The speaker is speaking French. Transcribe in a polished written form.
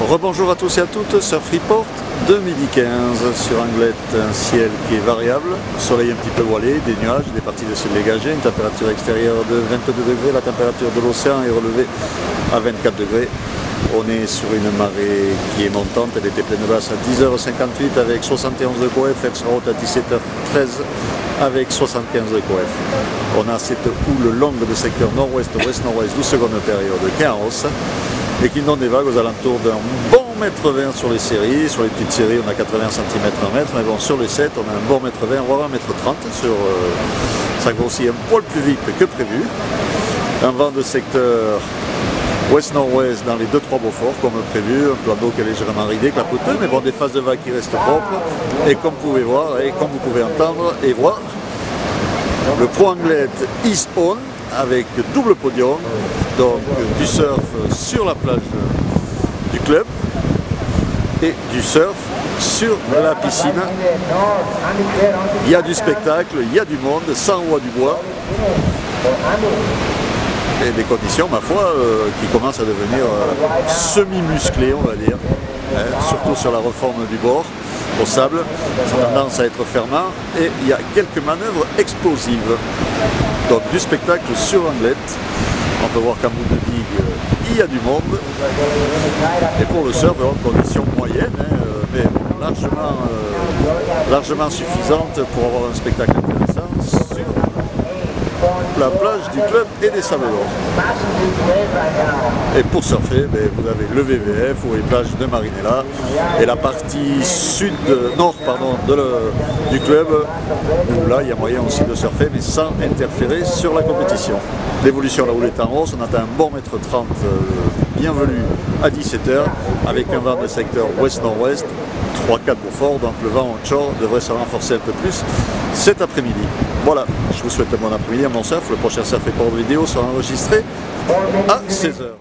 Rebonjour à tous et à toutes, sur Freeport 2015 sur Anglet, un ciel qui est variable, soleil un petit peu voilé, des nuages, des parties de ciel dégagé, une température extérieure de 22 degrés, la température de l'océan est relevée à 24 degrés. On est sur une marée qui est montante, elle était pleine basse à 10h58 avec 71 de coef, elle sera haute à 17h13 avec 75 de coef. On a cette houle longue de secteur nord-ouest, ouest-nord-ouest, 12 secondes période qui est en hausse et qui donne des vagues aux alentours d'un bon mètre 20 sur les séries. Sur les petites séries, on a 80 cm un mètre, mais bon, sur les 7, on a un bon mètre 20, voire 1 mètre 30. Ça grossit un poil plus vite que prévu. Un vent de secteur ouest-nord-ouest dans les 2-3 Beaufort comme prévu, un plan d'eau qui est légèrement ridé, clapoteux, mais bon, des phases de vagues qui restent propres. Et comme vous pouvez voir, et comme vous pouvez entendre et voir, le Pro Anglet is on avec double podium, donc du surf sur la plage du club et du surf sur la piscine. Il y a du spectacle, il y a du monde, sans roi du bois. Et des conditions, ma foi, qui commencent à devenir semi-musclées, on va dire, surtout sur la reforme du bord, au sable, ça a tendance à être fermant, et il y a quelques manœuvres explosives. Donc du spectacle sur Anglet, on peut voir qu'en bout de digue, il y a du monde, et pour le surf, en conditions moyennes, mais largement suffisantes pour avoir un spectacle intéressant sur la plage du club et des Sables d'Or. Et pour surfer, vous avez le VVF ou les plages de Marinella et la partie nord du club où là il y a moyen aussi de surfer mais sans interférer sur la compétition. L'évolution là où elle est en hausse, on atteint un bon mètre 30 bienvenu à 17h avec un vent de secteur ouest-nord-ouest, 3-4 Beaufort, donc le vent onshore devrait se renforcer un peu plus cet après-midi. Voilà, je vous souhaite un bon après-midi, un bon surf. Le prochain surf et port vidéo sera enregistré à 16h.